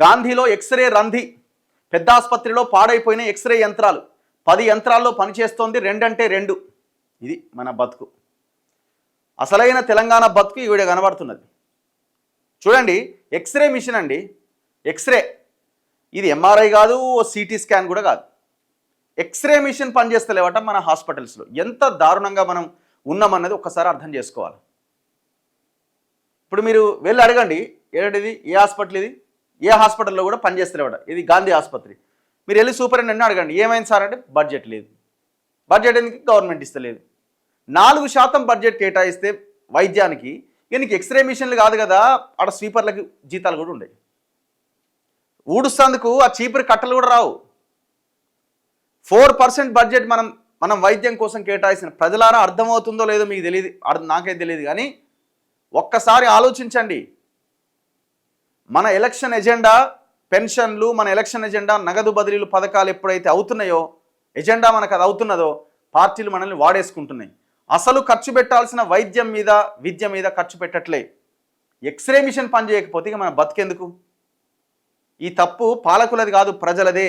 గాంధీలో x ray రంధి, పెద్ద ఆసుపత్రిలో పాడైపోయిన ఎక్స్రే యంత్రాలు, 10 యంత్రాల్లో పనిచేస్తోంది 2 అంటే 2. ఇది మన బతుకు. అసలైన తెలంగాణ బతుకు ఈవిడ కనబడుతున్నది. చూడండి, ఎక్స్రే మిషన్ అండి. ఎక్స్రే, ఇది ఎంఆర్ఐ కాదు, సిటీ స్కాన్ కూడా కాదు. ఎక్స్రే మిషన్ పనిచేస్తలేవట మన హాస్పిటల్స్లో. ఎంత దారుణంగా మనం ఉన్నామన్నది ఒక్కసారి అర్థం చేసుకోవాలి. ఇప్పుడు మీరు వెళ్ళి అడగండి, ఏంటిది, ఏ హాస్పిటల్ ఇది, ఏ హాస్పిటల్లో కూడా పనిచేస్తలేవట. ఇది గాంధీ ఆసుపత్రి. మీరు వెళ్ళి సూపరింటెండెంట్ని అడగండి, ఏమైంది సార్ అంటే బడ్జెట్ లేదు. బడ్జెట్ ఎందుకు, గవర్నమెంట్ ఇస్తలేదు. 4% బడ్జెట్ కేటాయిస్తే వైద్యానికి, నీకు ఎక్స్రే మిషన్లు కాదు కదా, ఆడ స్వీపర్లకి జీతాలు కూడా ఉండేవి. ఊడుస్తందుకు ఆ చీపురు కట్టలు కూడా రావు. 4% బడ్జెట్ మనం వైద్యం కోసం కేటాయిసిన. ప్రజలారా అర్థమవుతుందో లేదో మీకు తెలియదు, నాకైతే తెలియదు. కానీ ఒక్కసారి ఆలోచించండి. మన ఎలక్షన్ ఎజెండా పెన్షన్లు, మన ఎలక్షన్ ఎజెండా నగదు బదిలీలు పథకాలు ఎప్పుడైతే అవుతున్నాయో, ఎజెండా మనకు అది అవుతున్నదో, పార్టీలు మనల్ని వాడేసుకుంటున్నాయి. అసలు ఖర్చు పెట్టాల్సిన వైద్యం మీద, విద్య మీద ఖర్చు పెట్టట్లే. ఎక్స్రే మిషన్ పని చేయకపోతే ఇక మన బతికెందుకు? ఈ తప్పు పాలకులది కాదు, ప్రజలదే.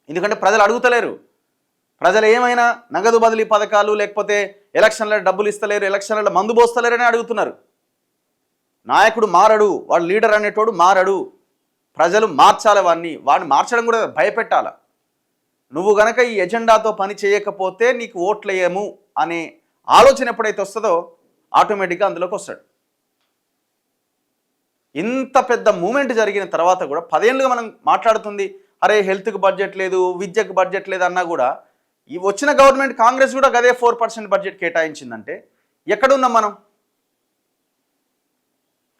ఎందుకంటే ప్రజలు అడుగుతలేరు. ప్రజలు ఏమైనా నగదు బదిలీ పథకాలు, లేకపోతే ఎలక్షన్ల డబ్బులు ఇస్తలేరు, ఎలక్షన్ల మందు పోస్తలేరని అడుగుతున్నారు. నాయకుడు మారడు, వాడు లీడర్ అనేటోడు మారడు. ప్రజలు మార్చాలి వాడిని మార్చడం కూడా భయపెట్టాల. నువ్వు గనక ఈ ఎజెండాతో పని చేయకపోతే నీకు ఓట్లేయము అనే ఆలోచన ఎప్పుడైతే వస్తుందో ఆటోమేటిక్గా అందులోకి వస్తాడు. ఇంత పెద్ద మూమెంట్ జరిగిన తర్వాత కూడా 10 ఏళ్ళుగా మనం మాట్లాడుతుంది, అరే హెల్త్కి బడ్జెట్ లేదు, విద్యకు బడ్జెట్ లేదు అన్నా కూడా, ఈ వచ్చిన గవర్నమెంట్ కాంగ్రెస్ కూడా గదే 4% బడ్జెట్ కేటాయించిందంటే ఎక్కడున్నాం మనం?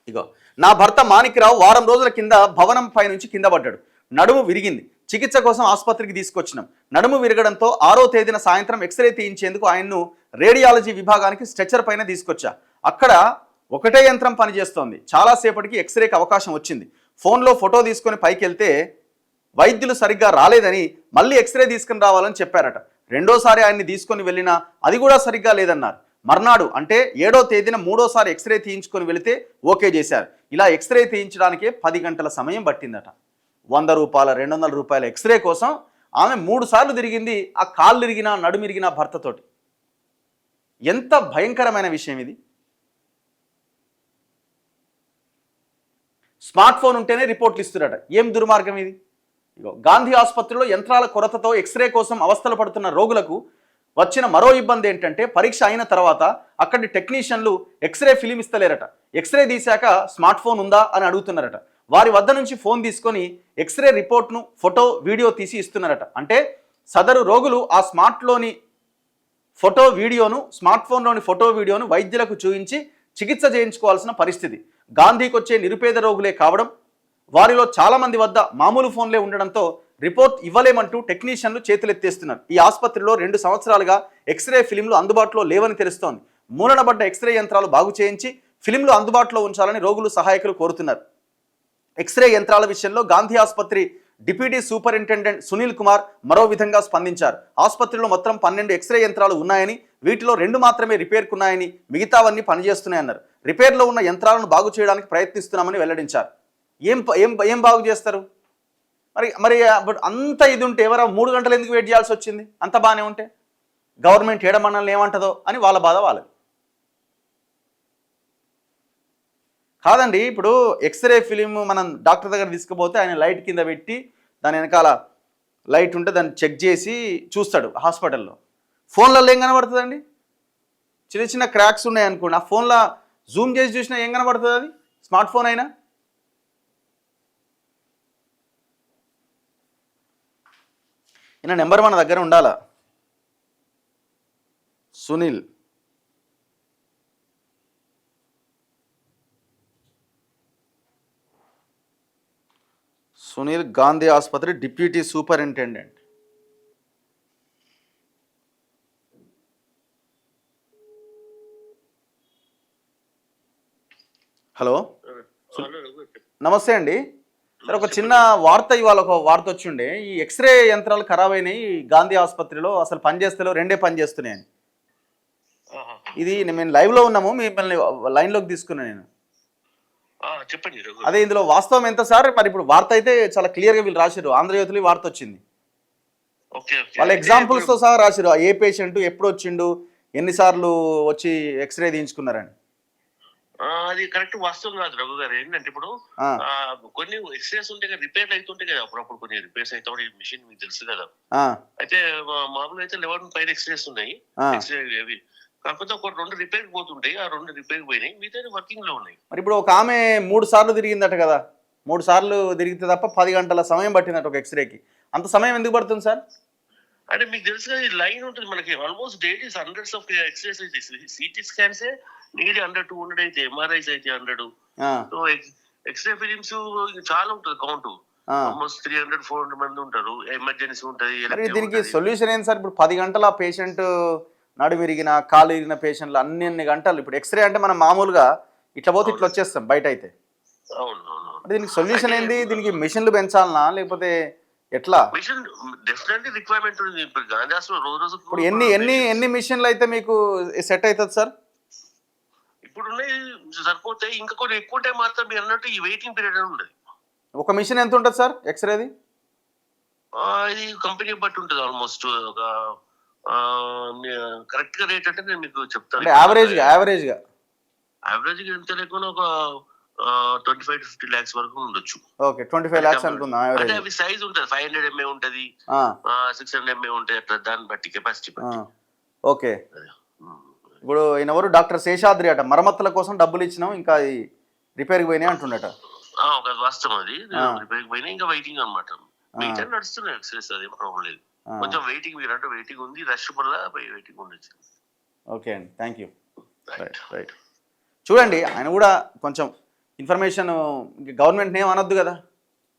ఇగో, నా భర్త మాణిక్రావు వారం రోజుల కింద భవనం పై నుంచి కింద పడ్డాడు. నడుము విరిగింది. చికిత్స కోసం ఆసుపత్రికి తీసుకొచ్చినాం. నడుము విరగడంతో 6వ తేదీన సాయంత్రం ఎక్స్రే తీయించేందుకు ఆయన్ను రేడియాలజీ విభాగానికి స్ట్రెచ్చర్ పైన తీసుకొచ్చా. అక్కడ ఒకటే యంత్రం పనిచేస్తోంది. చాలాసేపటికి ఎక్స్రేకి అవకాశం వచ్చింది. ఫోన్లో ఫోటో తీసుకొని పైకి వెళ్తే వైద్యులు సరిగ్గా రాలేదని మళ్ళీ ఎక్స్రే తీసుకుని రావాలని చెప్పారట. రెండోసారి ఆయన్ని తీసుకొని వెళ్ళినా అది కూడా సరిగ్గా లేదన్నారు. మర్నాడు అంటే 7వ తేదీన 3వ ఎక్స్రే తీయించుకొని వెళితే ఓకే చేశారు. ఇలా ఎక్స్రే తీయించడానికే 10 గంటల సమయం పట్టిందట. 100 రూపాయల, 200 రూపాయల ఎక్స్రే కోసం ఆమె 3 సార్లు తిరిగింది. ఆ కాళ్ళు ఇరిగినా, నడుము ఇరిగినా భర్తతోటి. ఎంత భయంకరమైన విషయం ఇది. స్మార్ట్ ఫోన్ ఉంటేనే రిపోర్ట్లు ఇస్తున్నారట. ఏం దుర్మార్గం ఇది. ఇగో, గాంధీ ఆసుపత్రిలో యంత్రాల కొరతతో ఎక్స్రే కోసం అవస్థలు పడుతున్న రోగులకు వచ్చిన మరో ఇబ్బంది ఏంటంటే, పరీక్ష అయిన తర్వాత అక్కడి టెక్నీషియన్లు ఎక్స్రే ఫిలిం ఇస్తలేరట. ఎక్స్రే తీశాక స్మార్ట్ ఫోన్ ఉందా అని అడుగుతున్నారట. వారి వద్ద నుంచి ఫోన్ తీసుకొని ఎక్స్రే రిపోర్ట్ను ఫోటో, వీడియో తీసి ఇస్తున్నారట. అంటే సదరు రోగులు ఆ స్మార్ట్ ఫోన్లోని ఫోటో వీడియోను వైద్యులకు చూపించి చికిత్స చేయించుకోవాల్సిన పరిస్థితి. గాంధీకి వచ్చే నిరుపేద రోగులే కావడం, వారిలో చాలామంది వద్ద మామూలు ఫోన్లే ఉండడంతో రిపోర్ట్ ఇవ్వలేమంటూ టెక్నీషియన్లు చేతులెత్తేస్తున్నారు. ఈ ఆసుపత్రిలో 2 సంవత్సరాలుగా ఎక్స్రే ఫిలింలు అందుబాటులో లేవని తెలుస్తోంది. మూలనబడ్డ ఎక్స్రే యంత్రాలు బాగు చేయించి ఫిలింలు అందుబాటులో ఉంచాలని రోగులు, సహాయకులు కోరుతున్నారు. ఎక్స్రే యంత్రాల విషయంలో గాంధీ ఆసుపత్రి డిప్యూటీ సూపరింటెండెంట్ సునీల్ కుమార్ మరో విధంగా స్పందించారు. ఆసుపత్రిలో మొత్తం 12 ఎక్స్రే యంత్రాలు ఉన్నాయని, వీటిలో 2 మాత్రమే రిపేర్కున్నాయని, మిగతావన్నీ పనిచేస్తున్నాయన్నారు. రిపేర్లో ఉన్న యంత్రాలను బాగు చేయడానికి ప్రయత్నిస్తున్నామని వెల్లడించారు. ఏం బాగు చేస్తారు మరి అంత ఇది ఉంటే ఎవరో 3 గంటలు ఎందుకు వెయిట్ చేయాల్సి వచ్చింది? అంత బాగానే ఉంటే గవర్నమెంట్ ఏడమన్నల్ని ఏమంటుందో అని వాళ్ళ బాధ వాళ్ళది. కాదండి, ఇప్పుడు ఎక్స్రే ఫిలిం మనం డాక్టర్ దగ్గర తీసుకుపోతే ఆయన లైట్ కింద పెట్టి దాని వెనకాల లైట్ ఉంటే దాన్ని చెక్ చేసి చూస్తాడు హాస్పిటల్లో. ఫోన్లలో ఏం కనబడుతుందండి? చిన్న చిన్న క్రాక్స్ ఉన్నాయి అనుకోండి, ఆ ఫోన్లో జూమ్ చేసి చూసినా ఏం కనబడుతుంది? అది స్మార్ట్ ఫోన్ అయినా. ఈయన నెంబర్ మన దగ్గర ఉండాలా. సునీల్ గాంధీ ఆసుపత్రి డిప్యూటీ సూపరింటెండెంట్. హలో, నమస్తే అండి. సార్, ఒక చిన్న వార్త, ఇవాళ ఒక వార్త వచ్చిండే, ఈ ఎక్స్రే యంత్రాలు ఖరాబ్ అయినాయి గాంధీ ఆసుపత్రిలో, అసలు పనిచేస్తలేవు, 2 పనిచేస్తున్నాయని. ఇది మేము లైవ్లో ఉన్నాము, మిమ్మల్ని లైన్లోకి తీసుకున్నాను నేను. చెప్పండి రఘు. అదే ఇందులో వాస్తవం ఎంత సార్? మరి ఇప్పుడు వార్త అయితే చాలా క్లియర్ గా వీళ్ళు రాశారు, ఆంధ్రజ్యోతిలో ఈ వార్త వచ్చింది. Okay okay. వాళ్ళ అయితే ఎగ్జాంపుల్స్ తో ఇప్పుడు సహా రాశారు, ఏ పేషెంట్ ఎప్పుడు వచ్చిండు, ఎన్నిసార్లు వచ్చి ఎక్స్రే తీయించుకున్నారని. అది కరెక్ట్ వాస్తవం కాదు రఘు గారు. ఏంటంటే ఇప్పుడు ఆ, కొన్ని ఎక్స్రేస్ ఉంటాయి కదా, రిపేర్లు అవుతుంటాయి కదా, అప్పుడప్పుడు కొన్ని రిపేర్స్ అయితే ఈ మిషన్ మీకు తెలుసు కదా. ఆ, అయితే మామూలుగా అయితే 11 పైన ఎక్స్రేస్ ఉన్నాయి. ఆ. ఎక్స్రే అవి కాకపోతే ఒక 2 రిపేర్ పోతుంటాయి, ఆ 2 రిపేర్ పోయినాయి, మిగతా వర్కింగ్ లో ఉన్నాయి. మరి ఇప్పుడు ఒక ఆమె 3 సార్లు తిరిగిందట కదా, 3 సార్లు తిరిగితే తప్ప 10 గంటల సమయం పట్టిందట ఒక ఎక్స్రేకి. అంత సమయం ఎందుకు పడుతుంది సార్? అంటే మీకు తెలుసు కదా, ఈ లైన్ ఉంటుంది మనకి almost daily hundreds of x-rays అయితే. సిటీ స్కాన్స్ నీడి 100-200 అయితే, ఎంఆర్ఐస్ అయితే 100. ఆ, సో ఎక్స్రే ఫిలిమ్స్ చాలా ఉంటుంది కౌంట్. ఆ. ఆల్మోస్ట్ 300-400 మంది ఉంటారు. ఎమర్జెన్సీ ఉంటది, మరి elective దీనికి ఉంటది. సొల్యూషన్ ఏంటి సార్? ఇప్పుడు 10 గంటల పేషెంట్ నడు విరిగిన, కాలు విరిగిన పేషెంట్లు అన్ని గంటలు, ఇప్పుడు ఎక్స్రే అంటే మనం మామూలుగా ఇట్లా పోతే ఇట్లా వచ్చేస్తాం బయట అయితే. అవును అవును. మరి దీనికి సొల్యూషన్ ఏంది? దీనికి మిషన్లు పెంచాలనా లేకపోతే ఎట్లా? మిషన్ డెఫినెట్లీ రిక్వైర్మెంట్ ఉంది. ఇప్పుడు గాంధీ హాస్పిటల్ రోజు ఇప్పుడు ఎన్ని మిషన్లు అయితే మీకు సెట్ అవుతుంది సార్? ఇప్పుడు సరిపోతే ఇంకా కొన్ని ఎక్కువ టైం మాత్రం మీరు అన్నట్టు ఈ వెయిటింగ్ పీరియడ్ అని ఉండదు. ఒక మిషన్ ఎంత ఉంటుంది సార్ ఎక్స్రేది? ఇది కంపెనీ బట్టి ఉంటుంది. ఆల్మోస్ట్ ఒక కరెక్ట్ గా రేట్ అంటే నేను మీకు చెప్తాను. యావరేజ్ గా ఎంత లేకుండా ఒక 25-50 lakhs వరకు ఉండొచ్చు. ఓకే, 25 lakhs అనుకుందాం అంటే యావరేజ్. అవి సైజ్ ఉంటుంది, 500 mA ఉంటది, 600 mA ఉంటాయి, అట్లా దాన్ని బట్టి కెపాసిటీ బట్టి. ఓకే. ఇప్పుడు ఈయన ఎవరు? డాక్టర్ శేషాద్రి అట, మరమ్మతుల కోసం డబ్బులు ఇచ్చినాం ఇంకా రిపేర్కి పోయినాయి అంటుండట. ఒక వాస్తవం అది. రిపేర్కి పోయినాయి, ఇంకా వెయిటింగ్ అనమాట. మిగతా నడుస్తున్నాయి ఎక్స్ప్రెస్, అదేం ప్రాబ్లం లేదు. కొంచెం వెయిటింగ్, మీరు అంటే వెయిటింగ్ ఉంది, రష్ వల్ల వెయిటింగ్ ఉండొచ్చు. ఓకే అండి, థ్యాంక్ యూ. రైట్. చూడండి, ఆయన కూడా కొంచెం ఇన్ఫర్మేషన్, గవర్నమెంట్ని ఏం అనొద్దు కదా,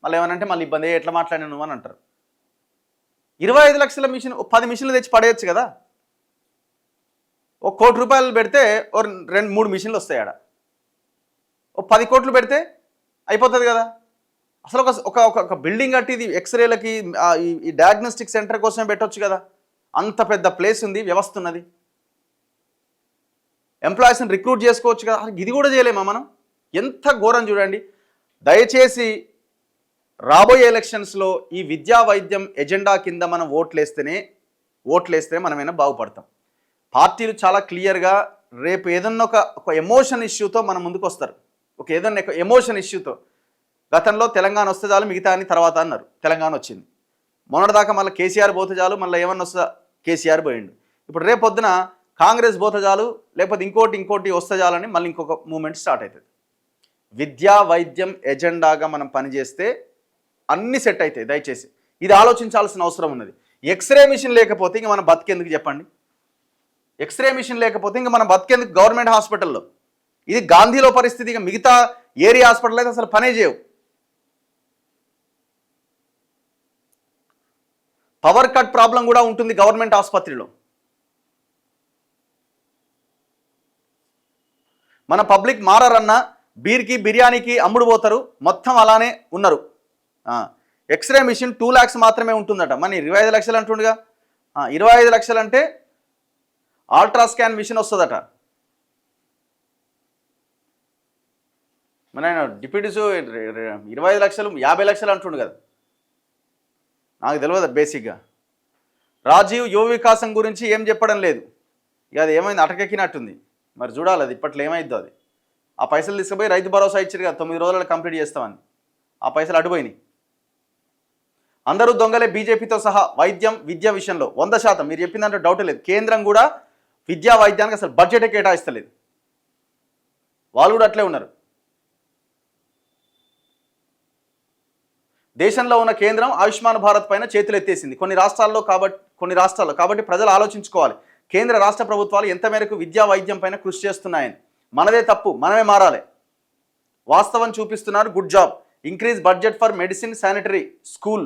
మళ్ళీ ఏమనంటే మళ్ళీ ఇబ్బంది, ఎట్లా మాట్లాడినా నువ్వు అని అంటారు. 25 లక్షల మిషన్ 10 మిషన్లు తెచ్చి పడేయచ్చు కదా. ₹1 కోటి పెడితే 2-3 మిషన్లు వస్తాయి ఆడ. 10 కోట్లు పెడితే అయిపోతుంది కదా. అసలు ఒక బిల్డింగ్ కట్టి ఇది ఎక్స్రేలకి, ఈ డయాగ్నోస్టిక్ సెంటర్ కోసమే పెట్టవచ్చు కదా. అంత పెద్ద ప్లేస్ ఉంది, వ్యవస్థ ఉన్నది, ఎంప్లాయీస్ని రిక్రూట్ చేసుకోవచ్చు కదా. ఇది కూడా చేయలేమా మనం? ఎంత ఘోరం చూడండి. దయచేసి రాబోయే ఎలక్షన్స్లో ఈ విద్యా వైద్యం ఎజెండా కింద మనం ఓట్లేస్తే మనమైనా బాగుపడతాం. పార్టీలు చాలా క్లియర్గా రేపు ఏదన్నా ఒక ఎమోషన్ ఇష్యూతో మన ముందుకు వస్తారు. ఏదన్నా ఎమోషన్ ఇష్యూతో, గతంలో తెలంగాణ వస్తే చాలు మిగతా అని తర్వాత అన్నారు, తెలంగాణ వచ్చింది. మొన్నటిదాకా మళ్ళీ కేసీఆర్ పోతే చాలు, మళ్ళీ ఏమన్నా వస్తుందా, కేసీఆర్ పోయిండు. ఇప్పుడు రేపు పొద్దున కాంగ్రెస్ పోతే చాలు, లేకపోతే ఇంకోటి వస్తే చాలని మళ్ళీ ఇంకొక మూమెంట్ స్టార్ట్ అవుతుంది. విద్యా వైద్యం ఎజెండాగా మనం పనిచేస్తే అన్నీ సెట్ అవుతాయి. దయచేసి ఇది ఆలోచించాల్సిన అవసరం ఉన్నది. ఎక్స్రే మిషన్ లేకపోతే ఇంక మనం బతికేందుకు చెప్పండి? ఎక్స్రే మిషన్ లేకపోతే ఇంక మనం బతికేందుకు గవర్నమెంట్ హాస్పిటల్లో? ఇది గాంధీలో పరిస్థితి. ఇక మిగతా ఏరియా హాస్పిటల్ అయితే అసలు పనే చేయవు. పవర్ కట్ ప్రాబ్లం కూడా ఉంటుంది గవర్నమెంట్ ఆసుపత్రిలో. మన పబ్లిక్ మారన్నా బీర్కి బిర్యానీకి అమ్ముడు పోతారు, మొత్తం అలానే ఉన్నారు. ఎక్స్రే మిషన్ 2 lakhs మాత్రమే ఉంటుందట. మన 25 లక్షలు అంటుండగా, 25 లక్షలు అంటే అల్ట్రా స్కాన్ మిషన్ వస్తుందట. మన ఆయన డిప్యూటీస్ 25 లక్షలు 50 లక్షలు అంటుండు కదా, నాకు తెలియదు బేసిక్గా. రాజీవ్ యువ వికాసం గురించి ఏం చెప్పడం లేదు. ఇక అది ఏమైంది, అటకెక్కినట్టుంది. మరి చూడాలి అది ఇప్పట్లో ఏమైద్దో. అది ఆ పైసలు తీసుకుపోయి రైతు భరోసా ఇచ్చారు కదా, 9 రోజులలో కంప్లీట్ చేస్తామని. ఆ పైసలు అడ్డుపోయినాయి. అందరూ దొంగలే బీజేపీతో సహా విద్య విషయంలో 100%. మీరు చెప్పిందంటే డౌట్ లేదు. కేంద్రం కూడా విద్యా వైద్యానికి అసలు బడ్జెటే కేటాయిస్తలేదు. వాళ్ళు కూడా అట్లే ఉన్నారు. దేశంలో ఉన్న కేంద్రం ఆయుష్మాన్ భారత్ పైన చేతులు ఎత్తేసింది కొన్ని రాష్ట్రాల్లో. కాబట్టి ప్రజలు ఆలోచించుకోవాలి, కేంద్ర రాష్ట్ర ప్రభుత్వాలు ఎంత మేరకు విద్యా వైద్యం పైన కృషి చేస్తున్నాయని. మనదే తప్పు, మనమే మారాలి. వాస్తవం చూపిస్తున్నారు. Good job. Increase budget for medicine sanitary school